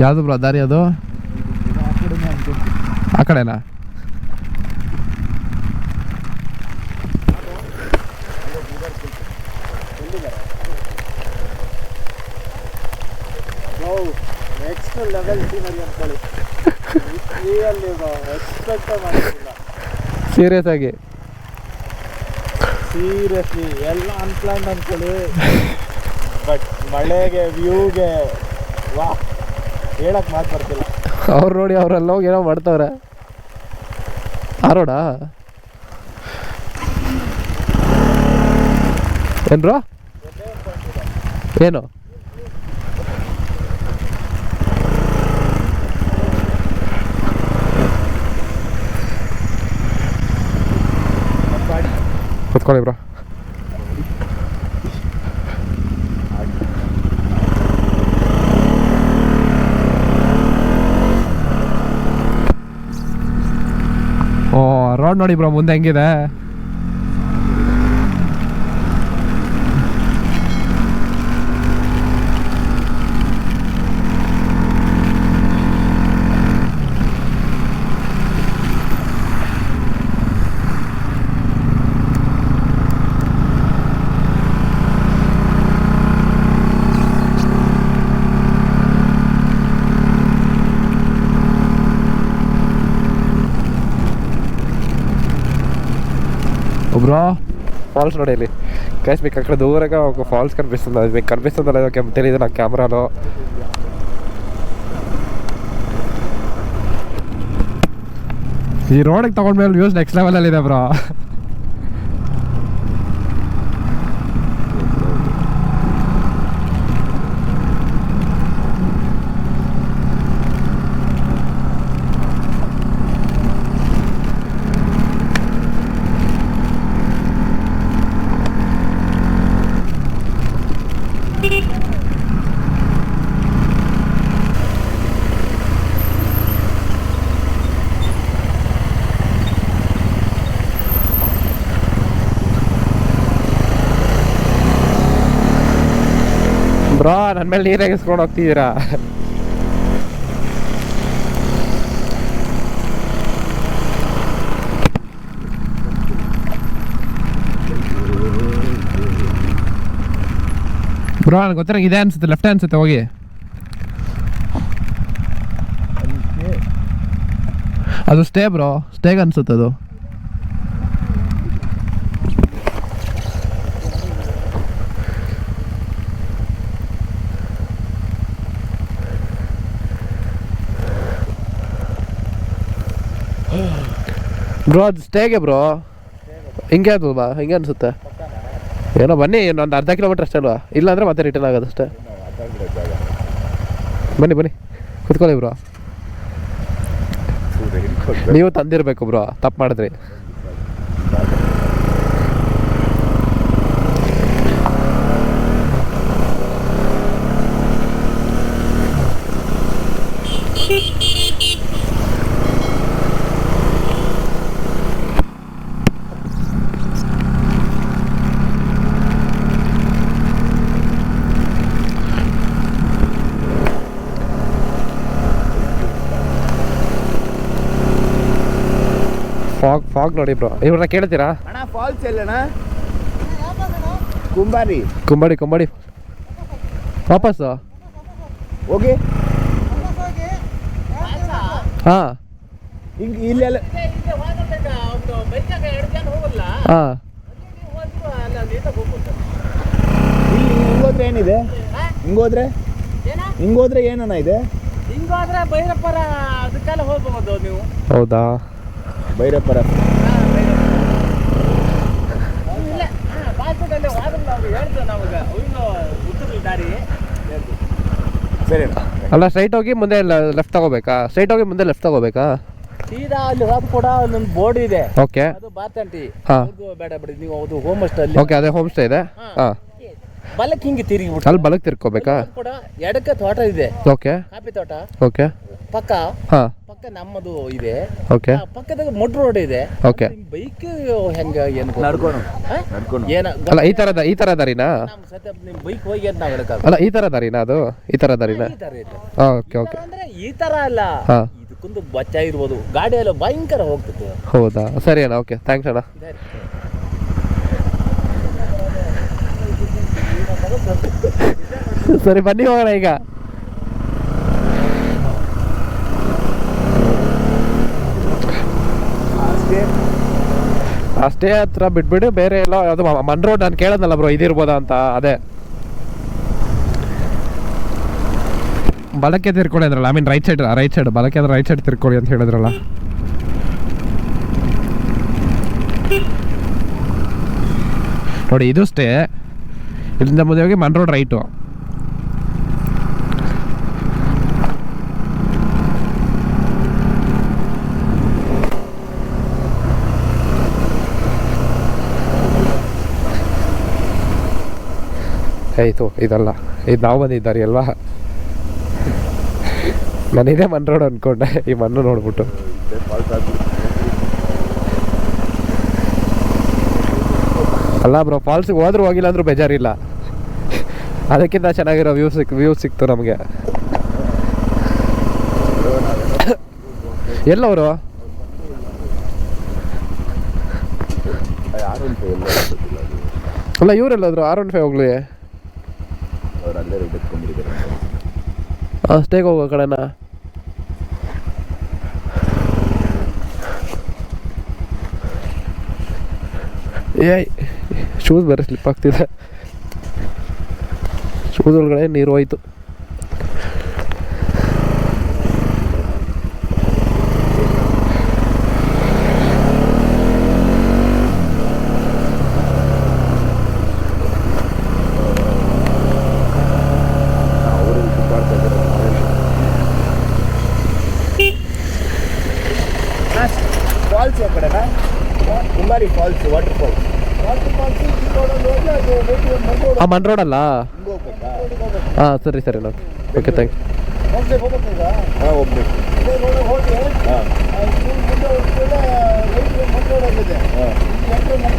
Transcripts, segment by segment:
ಯಾವುದು ಬ್ರೋ ದಾರಿ ಅದು? ಆ ಕಡೆನಾ? ನೆಕ್ಸ್ಟ್ ಲೆವೆಲ್ ಸೀನರಿ ಅನ್ಕೊಳ್ಳಿ. ಎಕ್ಸ್ಪೆಕ್ಟ್ ಮಾಡಿಲ್ಲ ಸೀರಿಯಸ್ ಆಗಿ, ಸೀರಿಯಸ್ಲಿ ಎಲ್ಲ ಅನ್ಪ್ಲಾನ್ಡ್ ಅನ್ಕೊಳ್ಳಿ. ಬಟ್ ಮಳೆಗೆ ವ್ಯೂಗೆ ವಾ ಹೇಳಕ್ ಮಾತು ಬರ್ತಿಲ್ಲ. ಅವ್ರು ನೋಡಿ ಅವ್ರೆಲ್ಲ ಹೋಗಿ ಏನೋ ಮಾಡ್ತವ್ರೆ. ಆ ರೋಡಾ ಏನು ಬ್ರೋ? ಏನು ಕುತ್ಕೊಳ್ಳಿ ಬ್ರೋ. ಓ ರೋಡ್ ನೋಡಿ ಬ್ರೋ ಮುಂದೆ ಹೆಂಗಿದೆ. బ్రో ఫాల్స్ ನೋಡಿ ಇಲ್ಲಿ గైస్ మీకు అక్కడ దూరంగా ఒక ఫాల్స్ కనిపిస్తుంది. అది మీకు కనిపిస్తుందో లేదో తెలియదు నాకు కెమెరాలో. ఈ రోడ్కి తಗೊಂಡ್ಮೇಲೆ ವ್ಯೂಸ್ ನೆಕ್ಸ್ಟ್ ಲೆವೆಲ್ ಇದೆ ಬ್ರೋ. ಬ್ರೋ ನನ್ನ ಮೇಲೆ ನೀರು ಎಗಿಸ್ಕೊಂಡು ಹೋಗ್ತಿದ್ದೀರಾ? ಬ್ರೋ ನನಗೆ ಗೊತ್ತಿರೋ ಇದೆ ಅನ್ಸುತ್ತೆ, ಲೆಫ್ಟ್ ಅನ್ಸುತ್ತೆ ಹೋಗಿ. ಅದು ಸ್ಟೇ ಬ್ರೋ, ಸ್ಟೇಗೆ ಅನ್ಸುತ್ತೆ ಅದು. ಬ್ರೋ ಅದು ಸ್ಟೇಗೆ ಬ್ರೋ. ಹಿಂಗೆ ಅದು ಬಾ, ಹಿಂಗೆ ಅನ್ಸುತ್ತೆ ಏನೋ. ಬನ್ನಿ ಇನ್ನೊಂದು ಅರ್ಧ ಕಿಲೋಮೀಟ್ರ್ ಅಷ್ಟೇ ಅಲ್ವಾ? ಇಲ್ಲಾಂದರೆ ಮತ್ತೆ ರಿಟರ್ನ್ ಆಗೋದು ಅಷ್ಟೇ. ಬನ್ನಿ ಬನ್ನಿ ಕುತ್ಕೊಳ್ಳಿ ಬ್ರೋ. ನೀವು ತಂದಿರಬೇಕು ಬ್ರೋ, ತಪ್ಪು ಮಾಡಿದ್ರಿ. ಫಾಗ್ ಫಾಗ್ ನೋಡಿ ಬ್ರೋ. ಇವ್ರನ್ನ ಕೇಳ್ತೀರಾ? ಅಣ್ಣ ಫಾಲ್ಸ್ ಎಲ್ಲಣ್ಣ? ಕುಂಬಾರಿ ಕುಂಬಾಡಿ ಕುಂಬಾಡಿ ವಾಪಸ್ಸು ಹೋಗಿ. ಹಾಂ ಇಲ್ಲೆಲ್ಲ ಹಾಂ. ಹಿಂಗೋದ್ರೆ ಏನಿದೆ? ಹಿಂಗೋದ್ರೆ ಏನಣ್ಣ ಇದೆ? ಹಿಂಗೋದ್ರೆ ಭೈರಪ್ಪರ ಅದಕ್ಕೆಲ್ಲ ಹೋಗ್ಬೋದು ನೀವು. ಹೌದಾ? ಭೈರಪ್ಪರ ಸರಿ ಅಲ್ಲ ಸ್ಟ್ರೈಟ್ ಹೋಗಿ ಮುಂದೆ ಲೆಫ್ಟ್ ತಗೋಬೇಕಾ? ಸ್ಟ್ರೈಟ್ ಹೋಗಿ ಮುಂದೆ ಲೆಫ್ಟ್ ತಗೋಬೇಕಾ? ಸೀದಾ ಅಲ್ಲಿ ಹೋದ್ ಕೂಡ ಒಂದೊಂದು ಬೋರ್ಡ್ ಇದೆ. ಓಕೆ ಅದು ಬಾತಂಟಿ. ಹಾಂ ಬೇಡ ಬಿಡಿ ನೀವು, ಅದು ಹೋಮ್ ಸ್ಟೇ ಅಲ್ಲಿ. ಓಕೆ ಅದೇ ಹೋಮ್ ಸ್ಟೇ ಇದೆ. ಹಾಂ ಬಲಕ್ಕೆ ಹಿಂಗೆ ತಿರುಗಿಬಿಟ್ಟು ಅಲ್ಲಿ ಬಲಕ್ಕೆ ತಿರ್ಕೋಬೇಕಾ? ಕೂಡ ಎಡಕ್ಕೆ ತೋಟ ಇದೆ, ಓಕೆ ಕಾಫಿ ತೋಟ ಓಕೆ ಪಕ್ಕ ಹಾಂ ನಮ್ಮದು ಇದೆ. ಓಕೆ ಪಕ್ಕದಾಗ ಮೊಡ್ ರೋಡ್ ಇದೆ. ಓಕೆ ಬೈಕ್ ಹೆಂಗ ಏನು ನಡ್ಕೊಂಡು ಏನ ಅಲ್ಲ ಈ ಥರ ದಾರಿನಾ? ನಮ್ಮ ಸತ್ಯ ನಿಮ್ ಬೈಕ್ ಹೋಗಿ ಅಂತ ನಾವು ಹೇಳಕ್ಕಾಗಲ್ಲ. ಅಲ್ಲ ಈ ಥರ ದಾರಿನಾ ಅದು? ಈ ಥರ ದಾರಿನಾ? ಈ ತರ ಇದೆ. ಓಕೆ ಓಕೆ ಅಂದ್ರೆ ಈ ತರ ಅಲ್ಲ, ಹಾಂ ಇದಕ್ಕೊಂದು ಬಚ್ಚ ಇರ್ಬೋದು, ಗಾಡಿ ಎಲ್ಲ ಭಯಂಕರ ಹೋಗ್ತದೆ. ಹೌದಾ, ಸರಿ ಅಣ್ಣ, ಓಕೆ ಥ್ಯಾಂಕ್ಸ್ ಅಣ್ಣ. ಸರಿ ಬನ್ನಿ ಹೋಗೋಣ ಈಗ. ಅಷ್ಟೇ ಹತ್ರ ಬಿಟ್ಬಿಡು, ಬೇರೆ ಎಲ್ಲ ಅದು ಮನ್ ರೋಡ್ ನಾನು ಕೇಳೋದಲ್ಲ ಬ್ರೋ, ಇದಿರ್ಬೋದಾ ಅಂತ. ಅದೇ ಬಲಕ್ಕೆ ತಿರ್ಕೊಳ್ಳಿ ಅಂದ್ರಲ್ಲ, ಐ ಮೀನ್ ರೈಟ್ ಸೈಡ್ ಬಲಕ್ಕೆ ಅಂದ್ರೆ ರೈಟ್ ಸೈಡ್ ತಿರ್ಕೊಳ್ಳಿ ಅಂತ ಹೇಳಿದ್ರಲ್ಲ. ನೋಡಿ ಇದು ಅಷ್ಟೇ, ಇಲ್ಲಿಂದ ಮುಂದೆ ಹೋಗಿ ಮನ್ ರೋಡ್ ರೈಟು. ಆಯಿತು, ಇದಲ್ಲ, ಇದು ನಾವು ಬಂದಿದ್ದಾರೆ ಅಲ್ವಾ. ನಾನಿದೇ ಮನ್ ರೋಡ್ ಅಂದ್ಕೊಂಡೆ, ಈ ಮಣ್ಣು ನೋಡ್ಬಿಟ್ಟು. ಅಲ್ಲ ಬ್ರೋ, ಫಾಲ್ಸಿಗೆ ಹೋದ್ರೂ ಹೋಗಿಲ್ಲ ಅಂದ್ರೂ ಬೇಜಾರಿಲ್ಲ, ಅದಕ್ಕಿಂತ ಚೆನ್ನಾಗಿರೋ ವ್ಯೂ ಸಿಕ್ತು ನಮಗೆ. ಎಲ್ಲವರು ಅಲ್ಲ ಇವರೆಲ್ಲಾದ್ರು R15 ಹೋಗ್ಲಿ, ಅಷ್ಟೇ ಹೋಗೋ ಕಡೆನಾ? ಏಯ್ ಶೂಸ್ ಬೇರೆ ಸ್ಲಿಪ್ ಆಗ್ತಿದೆ, ಶೂಸ್ ಒಳಗಡೆ ನೀರು ಹೋಯ್ತು. ಫಾಲ್ಸ್ ಆ ಕಡೆನಾ? ಕುಂಬಾರಿ ಫಾಲ್ಸ್, ವಾಟರ್ ಫಾಲ್ಸ್ ಹೋಗಿ ಅದು ಆ ಮನ್ ರೋಡ್ ಅಲ್ಲ? ಹಿಂಗೆ ಹೋಗ್ಬೇಕಾ? ಹಾಂ ಸರಿ ಸರಿ ನಾವು ಓಕೆ ಥ್ಯಾಂಕ್ ಯು. ಹೋಗ್ಬೇಕಾ? ಹಾಂ ಹೋಗ್ಬೇಕು. ಹೋಗಿ ಹಾಂ ಮುಂದೆ ಹೋಗ್ತಿಲ್ಲ, ರೈಟ್ ಮುಂದೆ ಹೋಗಿದೆ. ಹಾಂ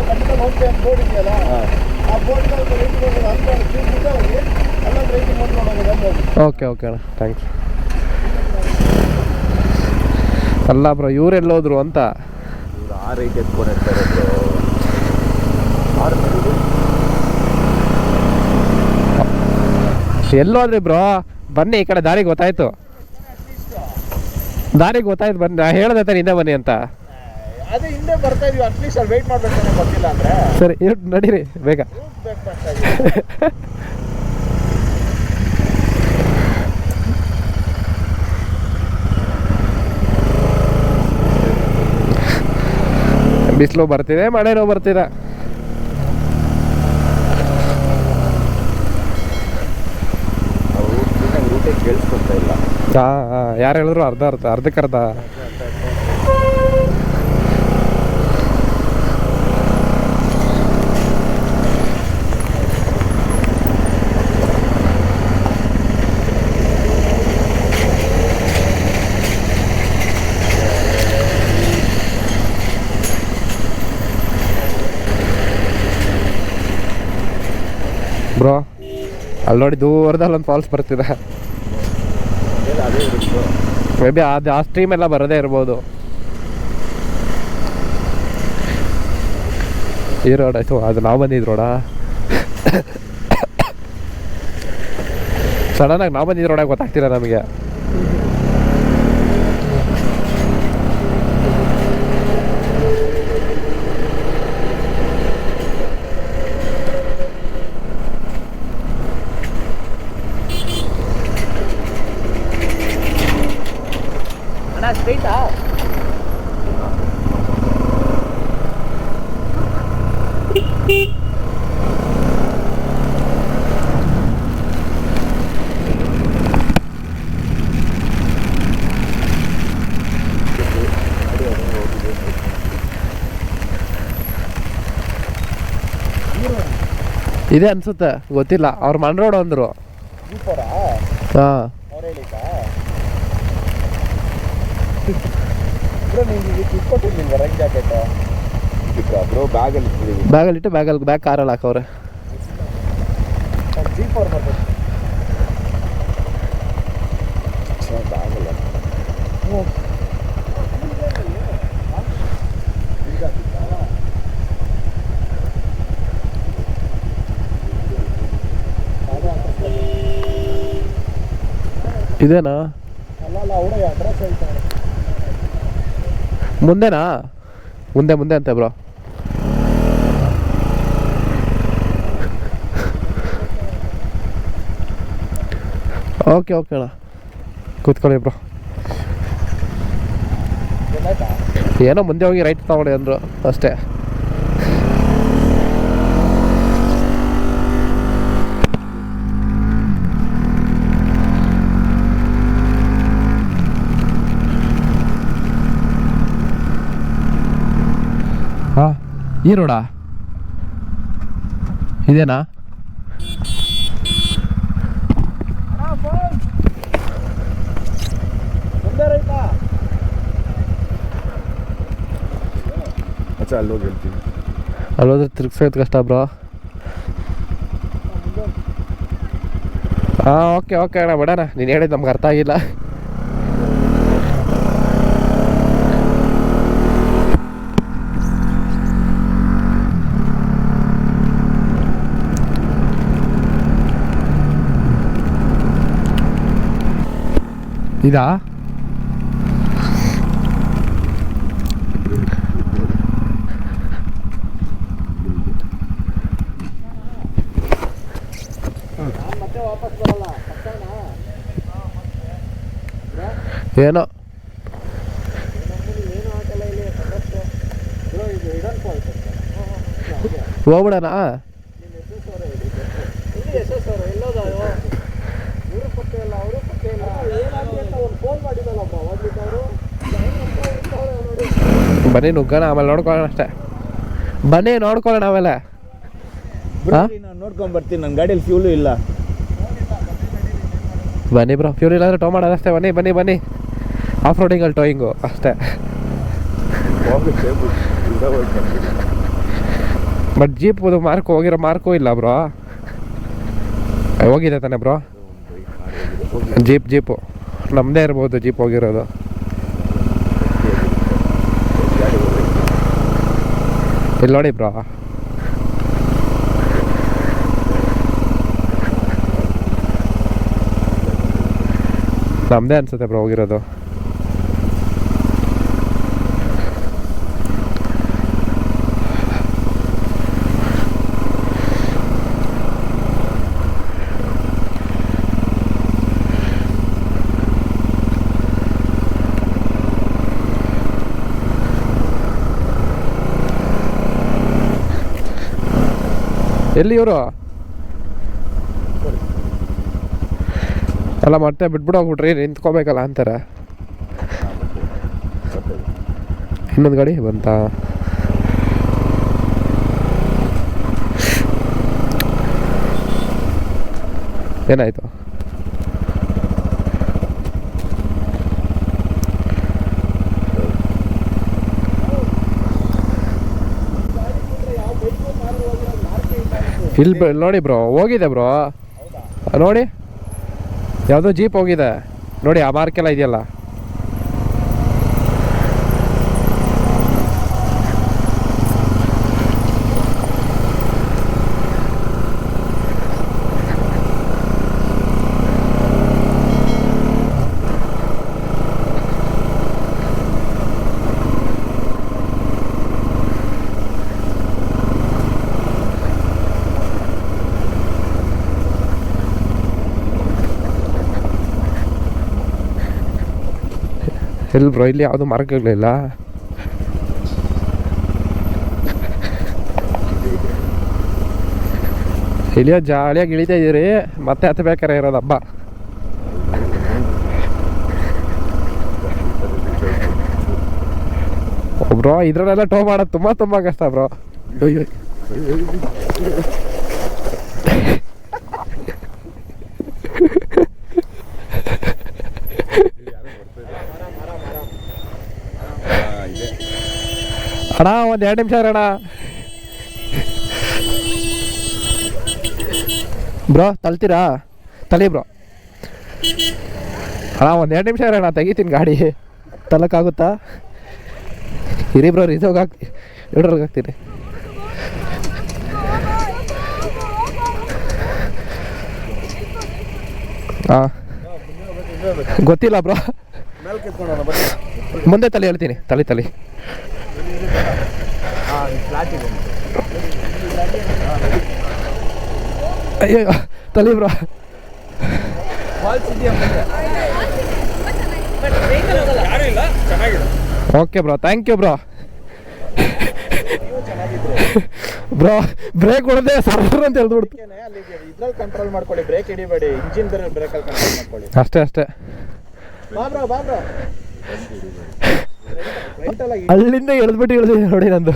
ಖಂಡಿತ ಹೋಗ್ತೇವೆ ಅಂತ ಬೋರ್ಡ್ ಇದೆಯಲ್ಲ, ಆ ಬೋರ್ಡ್ ರೈಟ್ ಹೋಗೋದು ಅಂತ ಹೋಗಿ ಅಲ್ಲೊಂದು ರೈಟ್ ಮುಂದೆ ಹೋಗೋದು ಅಲ್ಲಿ ಹೋಗಿ. ಓಕೆ ಓಕೆ ಅಣ್ಣ ಥ್ಯಾಂಕ್ಸ್. ಅಲ್ಲ ಬ್ರೋ ಇವರೆಲ್ಲೋದ್ರು ಅಂತ. ಇವರು ಆ ರೈಟ್ ಎತ್ಕೊಂಡಿರ್ತಾರೆ ಬ್ರೋ. ಎಲ್ಲೋದ್ರಿ ಬ್ರೋ? ಬನ್ನಿ ಈ ಕಡೆ, ದಾರಿಗೆ ಗೊತ್ತಾಯ್ತು ಬನ್ನಿ, ನಾ ಹೇಳ್ದೆ ತಾನೆ ಹಿಂದೆ ಬನ್ನಿ ಅಂತ. ಅದೇ ಹಿಂದೆ ಬರ್ತಾ ಇದೀವಿ, ಅಟ್ಲೀಸ್ಟ್ ಅಲ್ಲಿ ವೆಯ್ಟ್ ಮಾಡ್ಬೇಕು, ಗೊತ್ತಿಲ್ಲ ಅಂದ್ರೆ. ಸರಿ ನಡೀರಿ ಬೇಗ. ಬಿಸಿಲು ಬರ್ತಿದೆ, ಮಳೆನೂ ಬರ್ತಿದೆ. ರೂಟೇ ಕೇಳಿಸ್ಕೊಳ್ತಾ ಇಲ್ಲ. ಹಾಂ ಯಾರು ಹೇಳಿದ್ರು ಅರ್ಧಕ್ಕರ್ಧ. ಬ್ರೋ ಅಲ್ಲಿ ನೋಡಿ ದೂರದಲ್ಲಿ ಒಂದು ಫಾಲ್ಸ್ ಬರ್ತಿದೆ, ಮೇ ಬಿ ಅದು ಆ ಸ್ಟ್ರೀಮ್ ಎಲ್ಲ ಬರೋದೇ ಇರ್ಬೋದು. ಈ ರೋಡ್ ಆಯ್ತು, ಅದು ನಾವು ಬಂದಿದ್ದು ರೋಡಾ? ಸಡನ್ನಾಗಿ ನಾವು ಬಂದಿದ್ದು ರೋಡಾಗಿ ಗೊತ್ತಾಗ್ತಿಲ್ಲ ನಮಗೆ. ಸ್ಟ್ರೈಟಾ? ಇದೆ ಅನ್ಸುತ್ತೆ, ಗೊತ್ತಿಲ್ಲ. ಅವ್ರು ಮನ್ ರೋಡ್ ಅಂದರು. ಜೀಪರಾ ಹಾಂ, ಅವ್ರು ಹೇಳಿದ್ದಾ? ಬ್ರೋ ನಿಮ್ಗೆ ಇದಕ್ಕೆ ಇಟ್ಕೊಟ್ಟಿರ್ಲಿಲ್ವ ರೈನ್ ಜಾಕೆಟ್? ಬ್ರೋ ಬ್ಯಾಗಲ್ಲಿ ಇಟ್ಟಿದ್ದೀವಿ. ಬ್ಯಾಗಲ್ಲಿಟ್ಟು ಬ್ಯಾಗ್ ಕಾರಲ್ಲಿ ಹಾಕವ್ರೆ. ಜೀಪ್ ಅವ್ರು ಬರ್ಬೇಕು ಬ್ಯಾಗಲ್ಲ. ಹ್ಞೂ ಇದೇನಾ? ಅಲ್ಲ ಅವರೇ ಅಡ್ರೆಸ್ ಹೇಳ್ತಾರೆ. ಮುಂದೆನಾ? ಮುಂದೆ ಅಂತೆ ಬ್ರೋ. ಓಕೆ ಅಣ್ಣ, ಕೂತ್ಕೊಳ್ಳಿ ಬ್ರೋ. ಏನೋ ಮುಂದೆ ಹೋಗಿ ರೈಟ್ ತಗೊಳ್ಳಿ ಅಂದರು ಅಷ್ಟೇ. ಹಾಂ, ಈ ರೋಡಾ? ಇದೇನಾ? ಅಲ್ಲಿ ಹೋಗಿ ಹೇಳ್ತೀನಿ. ಅಲ್ಲೋದ್ರೆ ತಿರ್ಗ್ಸೋದು ಕಷ್ಟ ಬ್ರೋ. ಹಾಂ, ಓಕೆ ಅಣ್ಣ, ಬಿಡೋಣ. ನೀನು ಹೇಳಿದ್ದು ನಮ್ಗೆ ಅರ್ಥ ಆಗಿಲ್ಲ. ಇದಾ? ಮತ್ತೆ ವಾಪಸ್ ಬರಲ್ಲ ಏನೋ ಏನು ಹಾಕಲ್ಲ ಇಲ್ಲಿ. ಬ್ರೋ ಇದು ಇಡನ್ ಫಾಲ್ಟ್ ಹೋಗ್ಬಿಡೋಣ. ಎಲ್ಲೋದ ಇವರು ಪತ್ತೆ ಇಲ್ಲ, ಅವರು ಪತ್ತೆ ಇಲ್ಲ. ಏನಾಗಿ ಅಂತ ಒಂದು ಫೋನ್ ಮಾಡಿದಲ್ಲಪ್ಪ ಹೋಗ್ಲಿಕ್ಕೆ ಅವರು. ಬನ್ನಿ ನುಗ್ಗೋಣ, ಆಮೇಲೆ ನೋಡ್ಕೊಳ್ಳೋಣ ಅಷ್ಟೇ. ಬನ್ನಿ ನೋಡ್ಕೊಳ್ಳೋಣ ಆಮೇಲೆ. ನಾನು ನೋಡ್ಕೊಂಡ್ ಬರ್ತೀನಿ, ನನ್ನ ಗಾಡಿಯಲ್ಲಿ ಫ್ಯೂಲು ಇಲ್ಲ. ಬನ್ನಿ ಬ್ರೋ, ಫ್ಯೂಲ್ ಇಲ್ಲಾಂದ್ರೆ ಟೋ ಮಾಡೋದು ಅಷ್ಟೇ. ಬನ್ನಿ ಆಫ್ ರೋಡಿಂಗಲ್ಲಿ ಟೋಯಿಂಗು ಅಷ್ಟೇ. ಬಟ್ ಜೀಪ್ ಹೋಗಿರೋ ಮಾರ್ಕು ಇಲ್ಲ ಬ್ರೋ. ಹೋಗಿದೆ ತಾನೆ ಬ್ರೋ? ಜೀಪು ನಮ್ಮದೇ ಇರ್ಬೋದು ಜೀಪ್ ಹೋಗಿರೋದು. ಇಲ್ಲಿ ನೋಡಿ ಬ್ರೋ, ನಮ್ಮದೇ ಅನ್ಸುತ್ತೆ ಬ್ರೋ ಹೋಗಿರೋದು. ಎಲ್ಲಿ ಇವರು ಅಲ್ಲ, ಮತ್ತೆ ಬಿಟ್ಬಿಡೋಗ್ಬಿಟ್ರಿ, ನಿಂತ್ಕೋಬೇಕಲ್ಲ ಅಂತಾರೆ. ಇನ್ನೊಂದು ಗಾಡಿ ಬಂತಾ? ಏನಾಯ್ತು? ಇಲ್ಲಿ ನೋಡಿ ಬ್ರೋ, ಹೋಗಿದೆ ಬ್ರೋ ನೋಡಿ, ಯಾವುದೋ ಜೀಪ್ ಹೋಗಿದೆ ನೋಡಿ, ಆ ಮಾರ್ಕೆಲ್ಲ ಇದೆಯಲ್ಲ. ಎಲ್ಲಿ ಬ್ರೋ, ಇಲ್ಲಿ ಯಾವುದು ಮಾರ್ಕ್ಗಳಿಲ್ಲ. ಇಲ್ಲಿಯೋ ಜಾಲಿಯಾಗಿ ಇಳಿತಾ ಇದೀರಿ, ಮತ್ತೆ ಹತ್ತಬೇಕಾರೆ ಇರೋದು ಹಬ್ಬ. ಬ್ರೋ ಇದ್ರಲ್ಲೆಲ್ಲ ಟೋ ಮಾಡೋದು ತುಂಬ ಕಷ್ಟ ಬ್ರೋ. ಅಣ್ಣ ಒಂದು 2 ನಿಮಿಷ ಅಣ್ಣ. ಬ್ರೋ ತಳ್ತೀರಾ? ತಳಿ ಬ್ರೋ. ಅಣ್ಣ ಒಂದು 2 ನಿಮಿಷ ಅಣ್ಣ, ತೆಗಿತೀನಿ ಗಾಡಿ. ತಲಕ್ಕಾಗುತ್ತಾ? ಇರಿ ಬ್ರೋ, ರಿಸರ್ವ್ಗೆ ಇಡ್ರೊಳಗೆ ಹಾಕ್ತೀನಿ. ಹಾಂ ಗೊತ್ತಿಲ್ಲ ಬ್ರೋ, ಮೇಲೆ ಕಿತ್ಕೊಂಡು ಬನ್ನಿ. ಮುಂದೆ ತಲೆ ಹೇಳ್ತೀನಿ. ತಲೆ ಫ್ಲಾಟ್ ಇದೆ. ಅಯ್ಯೋ ತಲೆ ಬ್ರೋ. ಫಾಲ್ಸ್ ಇದೆಯಾ ಮುಂದೆ? ಯಾರು ಇಲ್ಲ, ಚೆನ್ನಾಗಿದೆ. Okay bro, thank you bro. Bro brake ಹೊಡೆದೆ ಸರ್ವರ್ ಅಂತ ಹೇಳ್ಬಿಡ್ತು. ಅಲ್ಲಿಗೆ ಇದ್ರಲ್ಲಿ ಕಂಟ್ರೋಲ್ ಮಾಡ್ಕೊಳ್ಳಿ, ಬ್ರೇಕ್ ಹಿಡಿಬೇಡಿ, ಇಂಜಿನ್ ಬ್ರೇಕಲ್ಲಿ ಕಂಟ್ರೋಲ್ ಮಾಡ್ಕೊಳ್ಳಿ. ಅಷ್ಟೇ. ಬಾ ಬ್ರೋ ಅಲ್ಲಿಂದ ಎಳೆದ್ಬಿಟ್ಟು ಇಳಿದಿದೆ ನೋಡಿ ನಂದು.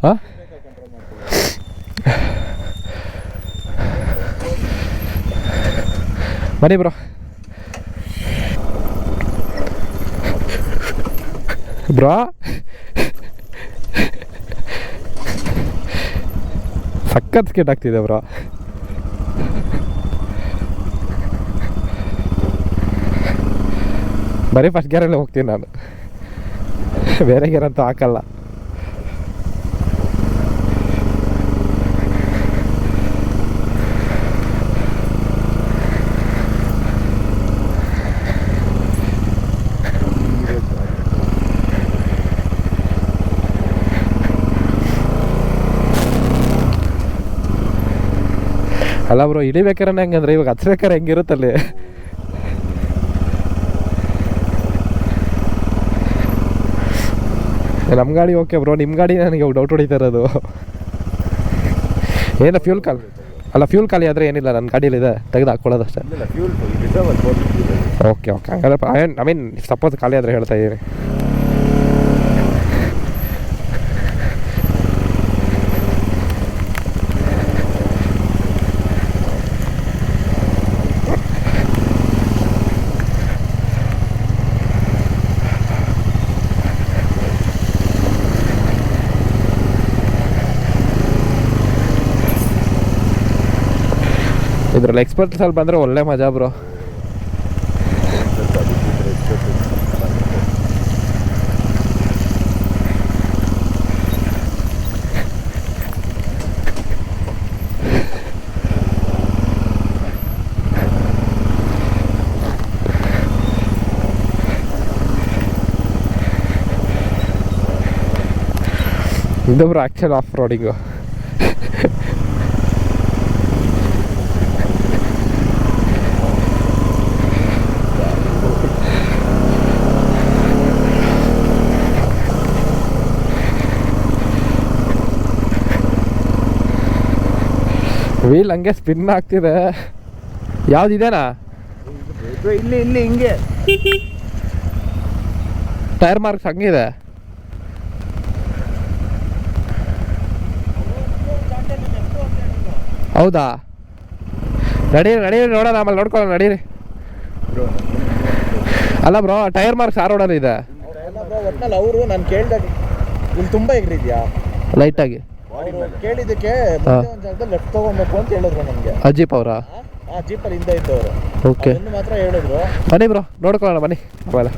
ಹಾಂ ಬನ್ನಿ ಬ್ರೋ. ಬ್ರೋ ಸಖತ್ ಸ್ಕೇಟ್ ಆಗ್ತಿದೆ ಬ್ರೋ. ಬರೀ ಫಸ್ಟ್ ಗೇರಲ್ಲೇ ಹೋಗ್ತೀನಿ ನಾನು, ಬೇರೆ ಗೇರ್ ಅಂತೂ ಹಾಕಲ್ಲ. ಅಲ್ಲ ಬ್ರೋ, ಇಳಿಬೇಕಾರೆ ಹೆಂಗಂದ್ರೆ ಇವಾಗ ಹಚ್ಬೇಕಾರೆ ಹೆಂಗಿರುತ್ತಲ್ಲಿ. ನಮ್ಮ ಗಾಡಿ ಓಕೆ ಬ್ರೋ, ನಿಮ್ಮ ಗಾಡಿ ನನಗೆ ಡೌಟ್ ಹೊಡಿತಾ ಇರೋದು. ಏನೋ ಫ್ಯೂಲ್ ಫ್ಯೂಲ್ ಖಾಲಿ ಆದರೆ ಏನಿಲ್ಲ, ನನ್ನ ಗಾಡೀಲಿದೆ, ತೆಗೆದು ಹಾಕ್ಕೊಳ್ಳೋದಷ್ಟೇ. ಓಕೆ ಹಂಗಾದ್ರೆ ಐ ಮೀನ್ ಸಪೋಸ್ ಖಾಲಿ ಆದರೆ ಹೇಳ್ತಾ ಇದ್ದೀನಿ. ಇದ್ರಲ್ಲಿ ಎಕ್ಸ್ಪರ್ಟ್ಸಲ್ಲಿ ಬಂದರೆ ಒಳ್ಳೆ ಮಜಾ ಬ್ರೋ. ಇದು bro actual of roading. Wheel ಹಂಗೆ ಸ್ಪಿನ್ ಆಗ್ತಿದೆ. ಯಾವ್ದಿದೇನಾ? ಇಲ್ಲಿ ಹಿಂಗೆ ಟೈರ್ ಮಾರ್ಕ್ಸ್ ಹಂಗಿದೆ. ಹೌದಾ? ನಡೀರಿ ನೋಡೋಣ, ಆಮೇಲೆ ನೋಡ್ಕೊಳ್ಳೋಣ, ನಡೀರಿ. ಅಲ್ಲ ಬ್ರೋ, ಟೈರ್ ಮಾರ್ಕ್ಸ್ ಆ ರೋಡಲ್ಲಿ ಇದೆ. ಒಟ್ನಲ್ಲಿ ಅವರು ನಾನು ಕೇಳಿದಾಗ ಇಲ್ಲಿ ತುಂಬ ಎಗ್ರಿದ್ಯಾ ಲೈಟಾಗಿ ಕೇಳಿದ್ದಕ್ಕೆ ಮುಂದೆ ಒಂದು ಜಾಗದಲ್ಲಿ ಲೆಫ್ಟ್ ತಗೊಬೇಕು ಅಂತ ಹೇಳಿದ್ರು ನಮಗೆ. ಅಜೀಪ್ ಅವರಾ? ಆ ಜೀಪಲ್ಲಿ ಹಿಂದೆ ಇದ್ದವರು. ಓಕೆ, ಇನ್ನು ಮಾತ್ರ ಹೇಳಿದ್ರು. ಬನ್ನಿ ಬ್ರೋ, ನೋಡ್ಕೊಳ್ಳೋಣ ಬನ್ನಿ. ಆಮೇಲೆ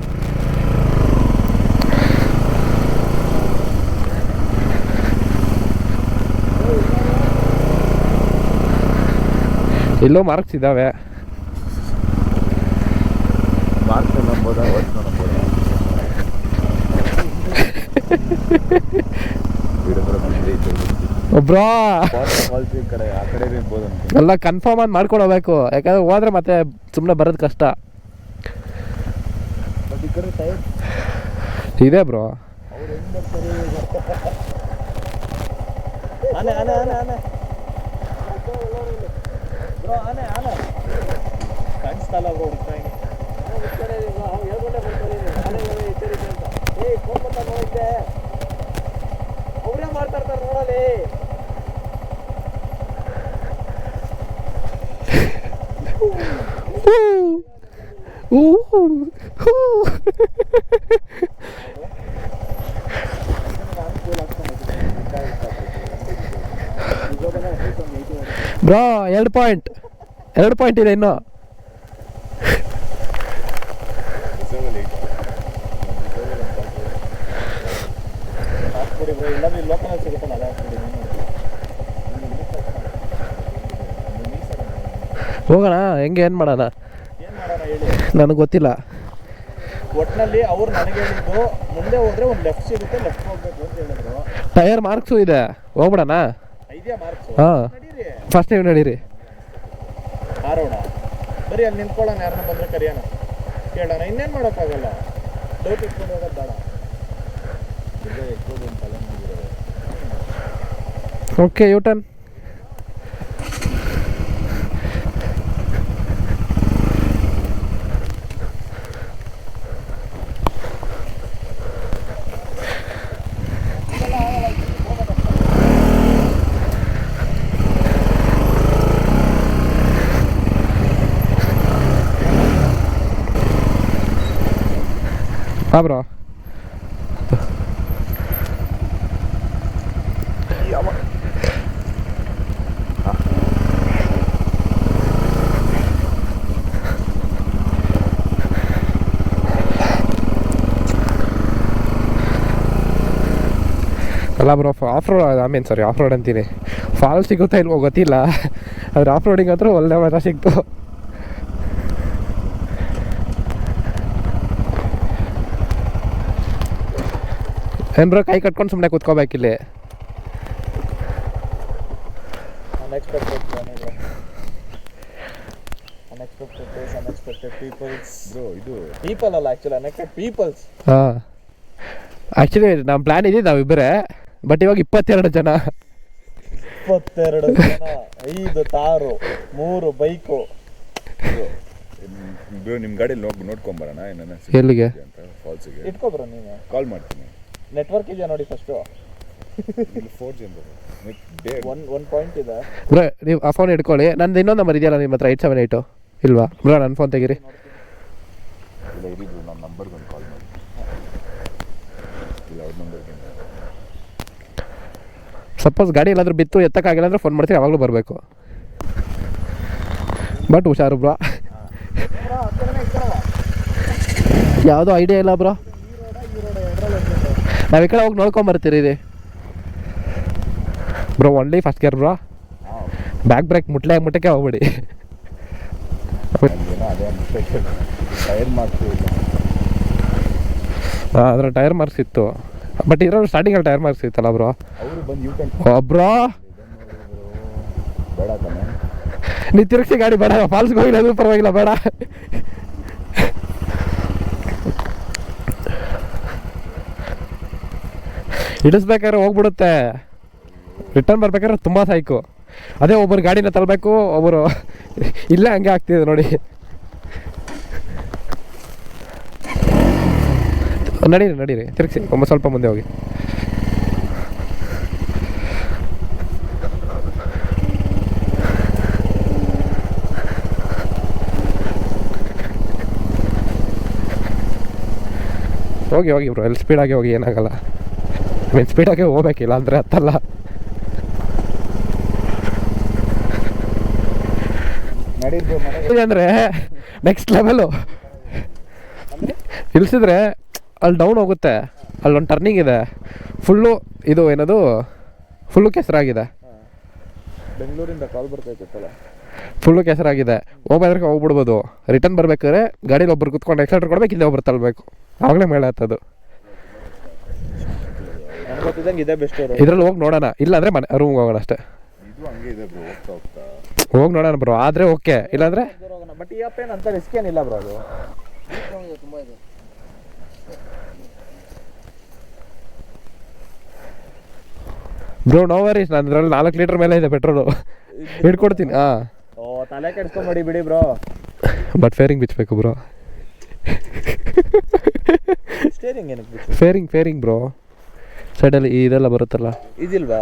ಇಲ್ಲೂ ಮಾರ್ಕ್ಸ್ ಇದ್ದಾವೆ. ಬ್ರೋ ಎಲ್ಲ ಕನ್ಫರ್ಮ್ ಆಗಿ ಮಾಡ್ಕೊಂಡು ಹೋಗ್ಬೇಕು, ಯಾಕಂದ್ರೆ ಹೋದ್ರೆ ಮತ್ತೆ ಸುಮ್ಮನೆ ಬರೋದು ಕಷ್ಟ ಇದೆ ಬ್ರೋ. ಕಾಣಿಸ್ತಲ್ಲ ಬ್ರೋ, ಅವರೇ ಮಾಡ್ತಾ ಇರ್ತಾರೆ ನೋಡಲಿ. ಅನುಕೂಲ ಬ್ರೋ 2 ಪಾಯಿಂಟ್ ಇದೆ ಇನ್ನು. ಹಾಕ್ಬಿಡಿ ಬ್ರೋ, ಇಲ್ಲಾಂದ್ರೆ ಲೋಕಲ್ ಸಿಗುತ್ತಲ್ಲ ಅದು ಹಾಕ್ಬಿಡಿ. ಹೋಗೋಣ, ಹೆಂಗೆ ಏನು ಮಾಡೋಣ ಏನು ಮಾಡೋಣ ಹೇಳಿ. ನನಗೆ ಗೊತ್ತಿಲ್ಲ. ಒಟ್ಟಿನಲ್ಲಿ ಅವ್ರು ನನಗೆ ಹೇಳಿದ್ದು ಮುಂದೆ ಹೋದ್ರೆ ಒಂದು ಲೆಫ್ಟ್ ಸಿಗುತ್ತೆ, ಲೆಫ್ಟ್ ಹೋಗ್ಬೇಕು ಅಂತ ಹೇಳಿದ್ರು. ಟೈರ್ ಮಾರ್ಕ್ಸು ಇದೆ, ಹೋಗ್ಬಿಡೋಣ. ಇದೆಯಾ ಮಾರ್ಕ್ಸು? ಹಾಂ, ನಡೀರಿ ಫಸ್ಟ್ ನೀವು ನಡೀರಿ. ಆರೋಣ ಬರೀ ಅಲ್ಲಿ ನಿಂತ್ಕೊಳ್ಳೋಣ, ಯಾರನ್ನ ಬಂದರೆ ಕರಿಯೋಣ, ಕೇಳೋಣ. ಇನ್ನೇನು ಮಾಡೋಕ್ಕಾಗಲ್ಲ, ಡೌಟ್ ಇಟ್ಕೊಂಡು ಹೋಗೋದು ಬೇಡ. Okay, U-turn. ಹಾಂ ಬ್ರೋ, ಅಲ್ಲ bro, of road, of road ಅಂತೀನಿ, ಫಾಲ್ ಸಿಗುತ್ತಾ ಇಲ್ವೋ ಗೊತ್ತಿಲ್ಲ, ಆದರೆ ಆಫ್ ರೋಡಿಂಗ್ ಹತ್ರ ಒಳ್ಳೆ ಮಜಾ ಸಿಕ್ತು. ಏನು ಬ್ರೋ, ಕೈ ಕಟ್ಕೊಂಡು ಸುಮ್ಮನೆ ಕೂತ್ಕೋಬೇಕಿಲ್ಲಿ. Unexpected place, unexpected peoples. Bro ಇದು ಪೀಪಲ್ ಅಲ್ಲ ಆ್ಯಕ್ಚುಲಿ, ಅನ್ಎಕ್ಸ್ಪೆಕ್ಟೆಡ್ ಪೀಪಲ್ಸ್. ಹಾಂ, ಆ್ಯಕ್ಚುಲಿ ನಮ್ಮ ಪ್ಲ್ಯಾನ್ ಇದೆ ನಾವಿಬ್ಬರೇ, ಬಟ್ ಇವಾಗ 22 ಜನ. 22 ಜನ, 5 ಕಾರು, 3 ಬೈಕು. ಬ್ರೋ ನಿಮ್ಮ ಗಾಡಿಯಲ್ಲಿ ನೋಡ್ಕೊಂಬರೋಣ ಏನನ್ನ ಎಲ್ಲಿಗೆ ಅಂತ ಫಾಲ್ಸಿಗೆ ಇಟ್ಕೊಬ್ರೋ, ನೀನು ಕಾಲ್ ಮಾಡ್ತೀನಿ. ನೆಟ್ವರ್ಕ್ ಇದೆಯಾ ನೋಡಿ ಫಸ್ಟು. ಇಲ್ಲಿ 4G ಒಂದು ಪಾಯಿಂಟ್ ಇದೆ ಬ್ರೋ. ನೀವು ಆ ಫೋನ್ ಇಟ್ಕೊಳ್ಳಿ, ನಂದು ಇನ್ನೊಂದು ನಂಬರ್ ಇದೆಯಲ್ಲ ನಿಮ್ಮ ಹತ್ರ, 878 ಇಲ್ವಾ ಬ್ರೋ? ನನ್ನ ಫೋನ್ ತೆಗೀರಿ. ಇಲ್ಲ ಇರಿ ಬ್ರೋ, ನನ್ನ ನಂಬರ್ಗೆ ಒಂದು ಕಾಲ್ ಮಾಡಿ. ಇಲ್ಲ ಅವ್ರ ನಂಬರ್ಗೆ. ಸಪೋಸ್ ಗಾಡಿ ಎಲ್ಲಾದರೂ ಬಿತ್ತು ಎತ್ತಕ್ಕಾಗಿಲ್ಲ ಅಂದರೆ ಫೋನ್ ಮಾಡ್ತೀವಿ, ಯಾವಾಗಲೂ ಬರಬೇಕು. ಬಟ್ ಹುಷಾರು ಬ್ರೋ, ಯಾವುದೋ ಐಡಿಯಾ ಇಲ್ಲ ಬ್ರೋ. ನಾವು ಈ ಕಡೆ ಹೋಗಿ ನೋಡ್ಕೊಂಬರ್ತೀರಿ bro. Only first gear bro, back brake ಮುಟ್ಟಕ್ಕೆ ಹೋಗ್ಬಿಡಿ. ಏನೋ ಅದೇ ಅನ್ಸ್ಪೆಕ್ಟೆಡ್ ಟೈರ್ ಮಾಡ್ತೀವಿ. ಹಾಂ, ಅದರ ಟೈರ್ ಮಾರ್ಕ್ಸ್ ಇತ್ತು, ಬಟ್ ಇದ್ರಲ್ಲಿ ಸ್ಟಾರ್ಟಿಂಗಲ್ಲಿ ಟೈರ್ ಮಾರ್ಕ್ಸ್ ಇತ್ತಲ್ಲ ಬ್ರೋ. ಅವರು ಬಂದು ಯು ಟರ್ನ್ ಬ್ರೋ ಬೇಡ ತಾನೆ, ನೀ ತಿರುಗಿಸಿ ಗಾಡಿ ಬೇಡ, ಫಾಲ್ಸ್ಗೆ ಹೋಗಿಲ್ಲ ಅದು ಪರವಾಗಿಲ್ಲ, ಬೇಡ. ಇಡಿಸ್ಬೇಕಾದ್ರೆ ಹೋಗ್ಬಿಡುತ್ತೆ, ರಿಟರ್ನ್ ಬರ್ಬೇಕಾದ್ರೆ ತುಂಬ ಸಾಯ್ಕು. ಅದೇ ಒಬ್ಬರು ಗಾಡಿನ ತರಬೇಕು, ಒಬ್ಬರು ಇಲ್ಲೇ ಹಂಗೆ ಆಗ್ತಿದೆ ನೋಡಿ. ನಡೀರಿ ತಿರುಗಿಸಿ, ಸ್ವಲ್ಪ ಮುಂದೆ ಹೋಗಿ. ಹೋಗಿ ಬ್ರೋ, ಎಲ್ಲಿ ಸ್ಪೀಡಾಗಿ ಹೋಗಿ, ಏನಾಗಲ್ಲ. ಸ್ಪೀಡಾಗೆ ಹೋಗ್ಬೇಕಿಲ್ಲ ಅಂದರೆ ಹತ್ತಲ್ಲ. ಅಂದರೆ ನೆಕ್ಸ್ಟ್ ಲೆವೆಲು ಇಳಿಸಿದ್ರೆ ಅಲ್ಲಿ ಡೌನ್ ಹೋಗುತ್ತೆ, ಅಲ್ಲೊಂದು ಟರ್ನಿಂಗ್ ಇದೆ, ಫುಲ್ಲು ಇದು ಏನದು ಫುಲ್ಲು ಕೆಸರಾಗಿದೆ. ಬೆಂಗಳೂರಿಂದ ಕಾಲ್ ಬರ್ತೈತಲ್ಲ, ಫುಲ್ಲು ಕೆಸರಾಗಿದೆ. ಹೋಗ್ಬೇಕಾದ್ರೆ ಹೋಗ್ಬಿಡ್ಬೋದು, ರಿಟರ್ನ್ ಬರ್ಬೇಕಾದ್ರೆ ಗಾಡೀಲಿ ಒಬ್ರು ಕುತ್ಕೊಂಡು ಎಕ್ಸಲೇಟರ್ ಕೊಡ್ಬೇಕು, ಹಿಂದೆ ಒಬ್ರು ತಳ್ಳಬೇಕು, ಆವಾಗಲೇ ಮೇಲೆ ಹತ್ತದು. ನನಗೆ ಗೊತ್ತಿದ್ದಂಗೆ ಇದೇ ಬೆಸ್ಟ್. ಇದ್ರಲ್ಲಿ ಹೋಗಿ ನೋಡೋಣ, ಇಲ್ಲಾಂದರೆ ಮನೆ ರೂಮ್ಗೆ ಹೋಗೋಣ ಅಷ್ಟೇ. ಇದು ಹಂಗೆ ಇದೆ ಬ್ರೋ, ಹೋಗ್ತಾ ಹೋಗಿ ನೋಡೋಣ ಬ್ರೋ, ಆದರೆ ಓಕೆ, ಇಲ್ಲಾಂದರೆ ಬಟ್ ಈ ಅಪ್ಪ ಏನು ಅಂತ ರಿಸ್ಕ್ ಏನಿಲ್ಲ ಬ್ರೋ. ಅದು ತುಂಬ ಇದೆ. ಬ್ರೋ ನೋ ವರೀಸ್, ನಾನು ಇದರಲ್ಲಿ 4 ಲೀಟರ್ ಮೇಲೆ ಇದೆ ಪೆಟ್ರೋಲು, ಹಿಡ್ಕೊಡ್ತೀನಿ. ಹಾಂ, ಓ ತಲೆ ಕೆಡಿಸ್ಕೊಂಬೇಡಿ ಬಿಡಿ ಬ್ರೋ. ಬಟ್ ಫೇರಿಂಗ್ ಬಿಚ್ಚಬೇಕು ಬ್ರೋ. ಸ್ಟೇರಿಂಗ್ ಏನಕ್ಕೆ ಬಿಚ್ಚು? ಫೇರಿಂಗ್ ಬ್ರೋ, ಸೈಡಲ್ಲಿ ಇದೆಲ್ಲ ಬರುತ್ತಲ್ಲ, ಇದಿಲ್ವಾ?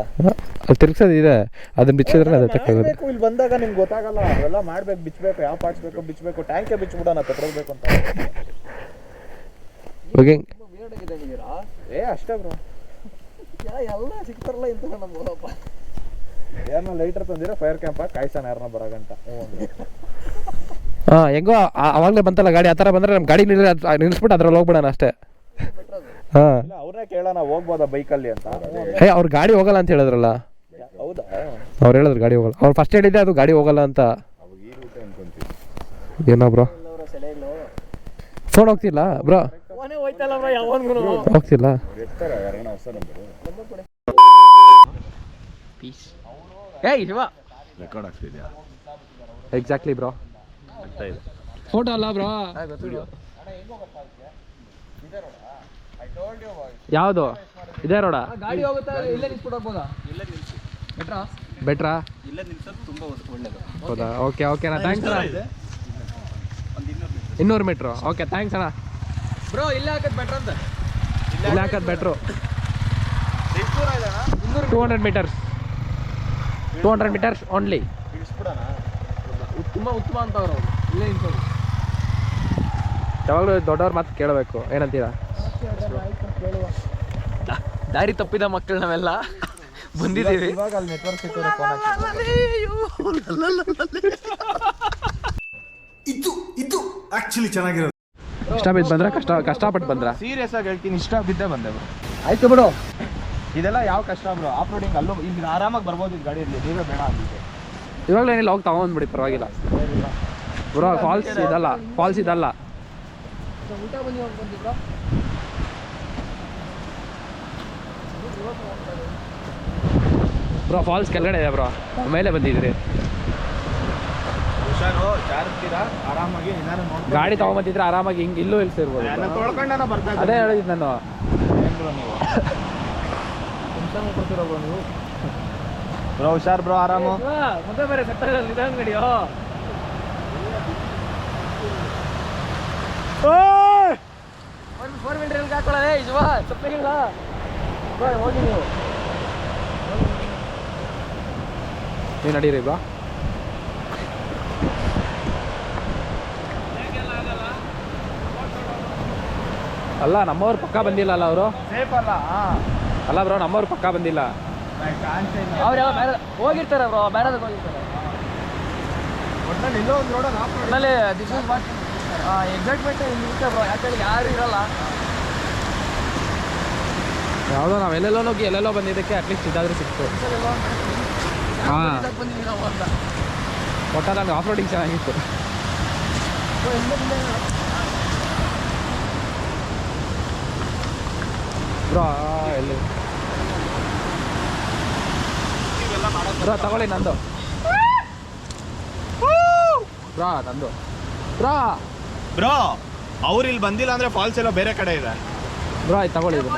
ಅಲ್ಲಿ ತಿರ್ಗ್ಸೋದು ಇದೆ, ಅದನ್ನ ಬಿಚ್ಚಿದ್ರೆ ಅದು ತಕ್ಕಾಗೋದು. ಇಲ್ಲಿ ಬಂದಾಗ ನಿಮ್ಗೆ ಗೊತ್ತಾಗಲ್ಲ, ಅವೆಲ್ಲ ಮಾಡ್ಬೇಕು, ಬಿಚ್ಚಬೇಕು, ಯಾವ ಪಾರ್ಟ್ಸ್ ಬೇಕು ಬಿಚ್ಚಬೇಕು. ಟ್ಯಾಂಕೆ ಬಿಚ್ಚಿಬಿಡೋಣ, ಪೆಟ್ರೋಲ್ ಬೇಕು ಅಂತ. ಓಕೆ, ಅಷ್ಟೇ ಬ್ರೋ, ಎಲ್ಲ ಸಿಗ್ತಾರಲ್ಲ ಇಂತ ನಮ್ಮ ಯಾರನ್ನ ಲೈಟರ್ ತಂದಿರ ಫೈರ್ ಕ್ಯಾಂಪ್ ಕಾಯ್ಸೋಣ ಯಾರನ್ನ ಬರಗಂಟ. ಹಾಂ ಹೆಂಗೋ ಅವಾಗಲೇ ಬಂತಲ್ಲ ಗಾಡಿ, ಆ ಥರ ಬಂದರೆ ನಮ್ಮ ಗಾಡಿ ನಿಲ್ಲಿಸ್ಬಿಟ್ಟು ಅದ್ರಲ್ಲಿ ಹೋಗ್ಬಿಡೋಣ ಅಷ್ಟೇ. ಹಾಂ ಇಲ್ಲ ಅವ್ರನ್ನೇ ಕೇಳೋಣ ಹೋಗ್ಬೋದಾ ಬೈಕಲ್ಲಿ ಅಂತ. ಅವ್ರ ಗಾಡಿ ಹೋಗಲ್ಲ ಅಂತ ಹೇಳಿದ್ರಲ್ಲ. ಹೌದಾ? ಅವ್ರು ಹೇಳಿದ್ರು ಗಾಡಿ ಹೋಗಲ್ಲ. ಅವ್ರು ಫಸ್ಟ್ ಹೇಳಿದ್ದೆ ಅದು ಗಾಡಿ ಹೋಗಲ್ಲ ಅಂತ. ಅವಾಗ ಈ ರೂಟ್ ಅನ್ಕೊಂತೀವಿ. ಏನೋ ಬ್ರೋ ಫೋನ್ ಹೋಗ್ತಿಲ್ಲ ಬ್ರೋ, ಹೋಗ್ತಿಲ್ಲ. ಅವ್ರು ಎತ್ತಾರೆ ಯಾರನ್ನ ಹೊಸ ನಂಬರು ರೆಕಾರ್ಡ್ ಆಗ್ತಿದ್ಯಾ? Exactly bro. ಆಗ್ತಾ ಇದೆ. ಫೋಟೋ ಅಲ್ಲ ಬ್ರೋ. ಯಾವುದು ಇದೇ ರೋಡಾ? ಗಾಡಿ ಹೋಗುತ್ತಾ ಇಲ್ಲೇ ನಿಲ್ಸ್ಬಿಟ್ಟು ಹೋಗ್ಬೋದಾ? ಬೆಟ್ರಾ? ಇಲ್ಲೇ ನಿಲ್ಸೋದು ತುಂಬಾ ಒಳ್ಳೇದು. ಹೌದಾ? ಓಕೆ ಓಕೆ ಅಣ್ಣ, ಥ್ಯಾಂಕ್ಸ್ ಅಣ್ಣ. 200 ಮೀಟ್ರು. ಓಕೆ ಥ್ಯಾಂಕ್ಸ್ ಅಣ್ಣ. ಬ್ರೋ ಇಲ್ಲೇ ಹಾಕೋದು ಬೆಟ್ರ್ ಅಂತ. ಇಲ್ಲ ಹಾಕೋದು ಬೆಟ್ರು. 200 ಮೀಟರ್ಸ್. 200 metres only. ತುಂಬಾ ಉತ್ತಮ ಅಂತ ಅವರು ಇಲ್ಲೇ ನಿಲ್ಸೋದು. ಯಾವಾಗಲೂ ದೊಡ್ಡವ್ರ ಮಾತು ಕೇಳಬೇಕು, ಏನಂತೀರಾ? ದಾರಿ ತಪ್ಪಿದ ಮಕ್ಕಳು ನಾವೆಲ್ಲ ಬಂದಿದ್ದೀವಿ. ಇವಾಗ ಅಲ್ಲಿ ನೆಟ್ವರ್ಕ್ ಸಿಕ್ಕಿದ್ರೆ ಫೋನ್ ಇದು ಆಕ್ಚುಲಿ ಚೆನ್ನಾಗಿರೋದು. ಇಷ್ಟ ಬಿದ್ದು ಬಂದ್ರೆ ಕಷ್ಟಪಟ್ಟು ಬಂದ್ರ? ಸೀರಿಯಸ್ ಆಗಿ ಹೇಳ್ತೀನಿ, ಇಷ್ಟ ಬಿದ್ದೇ ಬಂದೆ ಬ್ರೋ. ಆಯ್ತು ಬಿಡು. ಇದೆಲ್ಲ ಯಾವ ಕಷ್ಟ ಬ್ರೋ, ಆಫ್ ರೋಡಿಂಗ್ ಅಲ್ಲೂ ಇಲ್ಲಿ ಆರಾಮಾಗಿ ಬರ್ಬೋದು ಈ ಗಾಡಿಯಲ್ಲಿ. ನೀವೇ ಬೇಡ ಅಂತಿದೆ. ಇವಾಗಲೂ ಏನಿಲ್ಲ, ಹೋಗಿ ತಗೊಂಡ್ಬಿಡಿ, ಪರವಾಗಿಲ್ಲ ಬ್ರೋ. ಫಾಲ್ಸ್ ಇದಲ್ಲ, ಫಾಲ್ಸ್ ಇದಲ್ಲ. ಬ್ರೋ ಫಾಲ್ಸ್ ಕೆಳಗಡೆ ಇದೆ ಬ್ರೋ, ಮೇಲೆ ಬಂದಿದ್ರಿ. ಹುಷಾರು, ಜಾರ್ತೀರಾ, ಆರಾಮಾಗಿ ನಿಧಾನ ನೋಡ್ಕೊಂಡು ಗಾಡಿ ತಗೊಂಬಂದಿದ್ರೆ ಆರಾಮಾಗಿ ಹಿಂಗೆ ಇಲ್ಲೂ ಇಲ್ಸಿರ್ಬೋದು. ನಾನು ತೊಳ್ಕೊಂಡಾನ ಬರ್ತಾ ಅದೇ ಹೇಳಿದ್ದು ನಾನು. ಏನ್ ಬ್ರೋ ನೀವು ಕೊಡ್ತೀರ ಬ್ರೋ ನೀವು? ಬ್ರೋ ಹುಷಾರ್ ಬ್ರೋ, ಆರಾಮು. ಮುಂದೆ ಬೇರೆ ಸೆಟ್ಟಲ್ಲಿ ನಿಧಾನ ನಡಿಯೋ. ಒಂದು 4 ವೀಲರ್ ಹಾಕೊಳ್ಳೋದೇ ಇಜವಾ ತಪ್ಪಿಲ್ಲ. ಹೋಗಿ ನೀವು ನಡೀರಿ ಬ್ರೋ. ಅಲ್ಲ ನಮ್ಮವ್ರು ಪಕ್ಕ ಬಂದಿಲ್ಲ ಅಲ್ಲ ಅವರು. ಸೇಫ್ ಅಲ್ಲ? ಅಲ್ಲ ಬ್ರೋ, ನಮ್ಮವ್ರು ಪಕ್ಕ ಬಂದಿಲ್ಲ. ಅವ್ರು ಯಾವ ಬೇರೆ ಹೋಗಿರ್ತಾರೆ ಬ್ರೋ, ಬೇರೆದಕ್ಕೆ ಹೋಗಿರ್ತಾರೆ. ಒಟ್ಟಲ್ಲಿ ಎಲ್ಲೋ ಒಂದು ರೋಡಲ್ಲಿ ಆಫ್ ರೋಡ್ ಒಟ್ಟಲ್ಲಿ ದಿಸ್ ಇಸ್ ವಾಟ್ ಎಕ್ಸೈಟ್ಮೆಂಟ್ ಇರುತ್ತೆ ಬ್ರೋ, ಯಾಕಂದ್ರೆ ಯಾರು ಇರಲ್ಲ. ಯಾವುದೋ ನಾವು ಎಲ್ಲೆಲ್ಲೋ ಹೋಗಿ ಎಲ್ಲೆಲ್ಲೋ ಬಂದಿದ್ದಕ್ಕೆ ಅಟ್ಲೀಸ್ಟ್ ಇದಾದರೂ ಸಿಕ್ತು. ಹಾಂ, ಬಂದಿದ್ದೀವಿ ನಾವು ಅಂತ. ಒಟ್ಟ ನನಗೆ ಆಫ್ ರೋಡಿಂಗ್ ಚೆನ್ನಾಗಿತ್ತು. ಬ್ರೋ ಎಲ್ಲಿ ಬ್ರೋ ತಗೊಳ್ಳಿ ನಂದು. ಬ್ರೋ ನಂದು ಬ್ರೋ. ಬ್ರೋ ಅವ್ರು ಇಲ್ಲಿ ಬಂದಿಲ್ಲ ಅಂದ್ರೆ ಫಾಲ್ಸ್ ಎಲ್ಲ ಬೇರೆ ಕಡೆ ಇದೆ ಬ್ರೋ. ಆಯ್ತು ತಗೊಳ್ಳಿ ಇದು.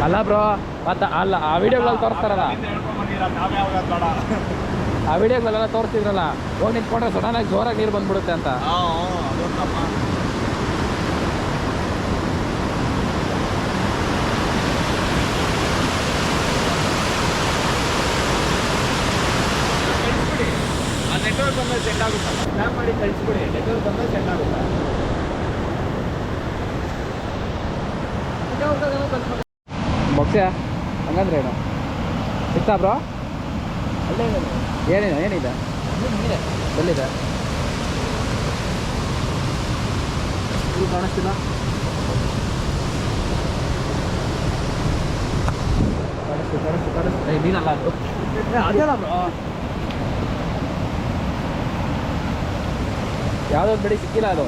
ಅಲ್ಲ ಬ್ರೋ, ಮತ್ತೆ ಅಲ್ಲ ಆ ವಿಡಿಯೋಗಳಲ್ಲಿ ತೋರಿಸ್ತಾರಲ್ಲ, ಆ ವಿಡಿಯೋಗಳೆಲ್ಲ ತೋರಿಸ್ತಿದ್ರಲ್ಲ, ಹೋಗಿ ನಿಂತ್ಕೊಂಡ್ರೆ ಸಡನ್ನಾಗಿ ಜೋರಾಗಿ ನೀರು ಬಂದ್ಬಿಡುತ್ತೆ ಅಂತ. ನೆಟ್ವರ್ಕ್ ಬಂದ್ರೆ ಸೆಂಡ್ ಆಗುತ್ತಲ್ಲ, ಸ್ನ್ಯಾಪ್ ಮಾಡಿ ಕಳಿಸ್ಬಿಡಿ. ನೆಟ್ವರ್ಕ್ ಬಂದ್ರೆ ಸೆಂಡ್ ಆಗುತ್ತೆ. ಬೊಕ್ಸೆ ಹಂಗಂದ್ರೆ ಏನು ಸಿಗ್ತಾ ಬ್ರೋ? ಅಲ್ಲೇ ಏನಿದೆ ನೀರೆ ಎಲ್ಲಿದೆ? ಇಲ್ಲಿ ಕಾಣಿಸ್ತಿಲ್ಲ. ಕಾಣಿಸ್ತು. ನೀನಲ್ಲ ಅದು. ಅದೇಲ್ಲ ಬ್ರೋ, ಯಾವುದೊಂದು ಬೆಳಿ ಸಿಕ್ಕಿಲ್ಲ ಅದು.